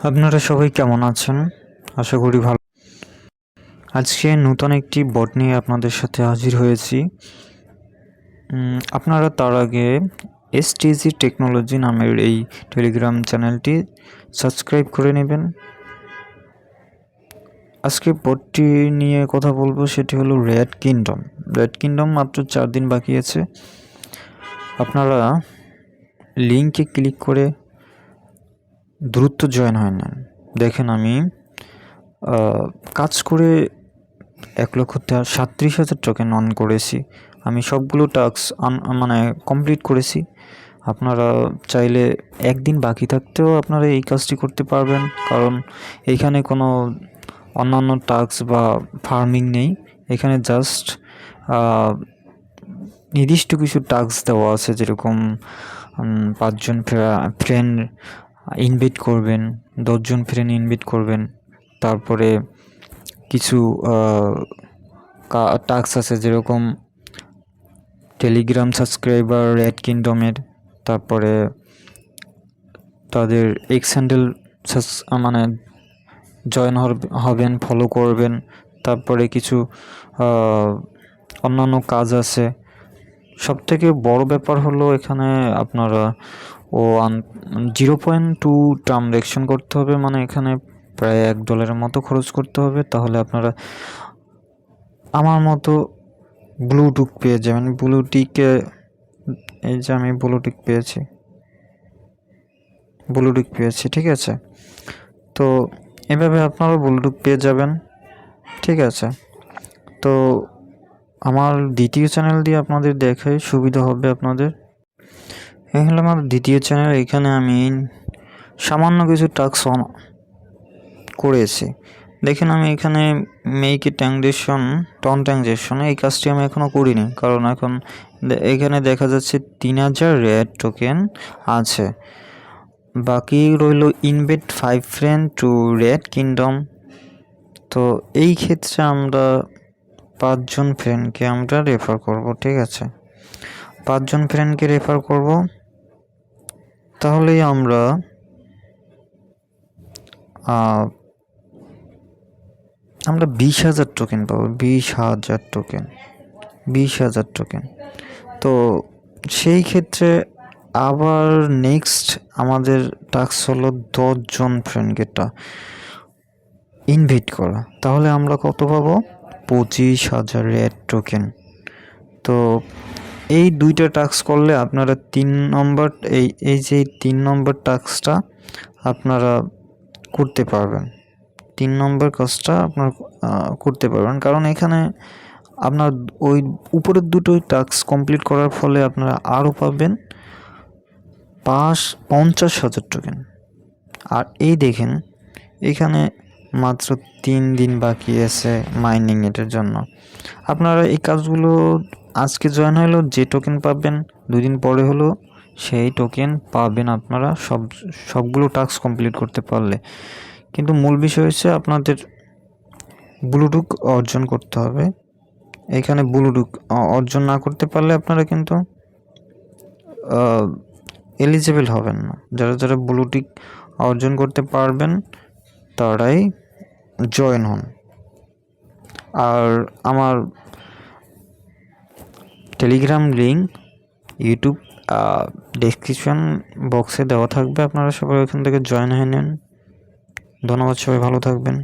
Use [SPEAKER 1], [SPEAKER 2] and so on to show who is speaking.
[SPEAKER 1] আপনারা সবাই কেমন আছেন? আশা করি ভালো। আজকে নতুন একটি বট নিয়ে আপনাদের সাথে হাজির হয়েছি। আপনারা তার আগে এসটিজি টেকনোলজি নামের এই টেলিগ্রাম চ্যানেলটি সাবস্ক্রাইব করে নেবেন। আজকে বটটি নিয়ে কথা বলবো, সেটি হলো রেড কিংডম। রেড কিংডম মাত্র 4 দিন বাকি আছে। আপনারা লিঙ্কে ক্লিক করে দ্রুত জয়েন হয়ে নেন। দেখেন, আমি কাজ করে 1,37,000 টোকেন অন করেছি। আমি সবগুলো টাস্ক কমপ্লিট করেছি। আপনারা চাইলে একদিন বাকি থাকতেও আপনারা এই কাজটি করতে পারবেন, কারণ এইখানে কোনো অন্যান্য টাস্ক বা ফার্মিং নেই। এখানে জাস্ট নির্দিষ্ট কিছু টাস্ক দেওয়া আছে, যেরকম 5 জন ফ্রেন্ড ইনভাইট করবেন, 10 জন ফ্রেন্ড ইনভাইট করবেন। তারপরে কিছু টাস্ক আছে, যেরকম টেলিগ্রাম সাবস্ক্রাইবার রেড কিংডমের, তারপরে তাদের এক্স হ্যান্ডেল জয়েন হবেন, ফলো করবেন। তারপরে কিছু অন্যান্য কাজ আছে। সবথেকে বড় ব্যাপার হলো, এখানে আপনারা $0.2 ট্রানজ্যাকশন করতে হবে, মানে এখানে প্রায় $1 মতো খরচ করতে হবে। তাহলে আপনারা আমার মতো ব্লুটুথ পেয়ে যাবেন। ব্লুটিকে এই যে আমি ব্লুটুথ পেয়েছি, ঠিক আছে। তো এভাবে আপনারা ব্লুটুথ পেয়ে যাবেন, ঠিক আছে। তো আমার দ্বিতীয় চ্যানেল দিয়ে আপনাদের দেখাই সুবিধা হবে আপনাদের। এই হলো আমার দ্বিতীয় চ্যানেল। এখানে আমি সামান্য কিছু টাস্ক করেছি। দেখেন, আমি এখানে মেক এ ট্রানজ্যাকশন এই কাজটি আমি এখনও করিনি, কারণ এখন এখানে দেখা যাচ্ছে 3,000 রেড টোকেন আছে। বাকি রইল invite 5 friend to Red Kingdom. তো এই ক্ষেত্রে আমরা 5 জন ফ্রেন্ডকে আমরা রেফার করব, ঠিক আছে। 5 জন ফ্রেন্ডকে রেফার করব, তাহলেই আমরা 20,000 টোকেন পাবো। 20,000 টোকেন। তো সেই ক্ষেত্রে আবার নেক্সট আমাদের টাস্ক হলো 10 জন ফ্রেন্ডকে ইনভাইট করা। তাহলে আমরা কত পাবো? 25,000 রেড টোকেন। তো এই দুইটা টাস্ক করলে আপনারা 3 নম্বর যে 3 নম্বর টাস্কটা আপনারা করতে পারবেন। 3 নম্বর কাজটা আপনারা করতে পারবেন, কারণ এখানে আপনার ওই উপরের দুটোই টাস্ক কমপ্লিট করার ফলে আপনারা আরও পাবেন 50,000 টোকেন। আর এই দেখেন, এখানে মাত্র 3 দিন বাকি আছে মাইনিং এটার জন্য। আপনারা এই কাজগুলো আজকে জয়েন হলো, যে টোকেন পাবেন 2 দিন পরে হলো সেই টোকেন পাবেন আপনারা সবগুলো টাস্ক কমপ্লিট করতে পারলে। কিন্তু মূল বিষয় হচ্ছে আপনাদের ব্লুটুথ অর্জন করতে হবে। এখানে ব্লুটুথ অর্জন না করতে পারলে আপনারা কিন্তু এলিজিবল হবেন না। যারা ব্লুটুথ অর্জন করতে পারবেন তারাই জয়েন হন। আর আমার টেলিগ্রাম লিঙ্ক ইউটিউব ডেসক্রিপশন বক্সে দেওয়া থাকবে, আপনারা সবাই ওখান থেকে জয়েন হয়ে নেন। ধন্যবাদ, সবাই ভালো থাকবেন।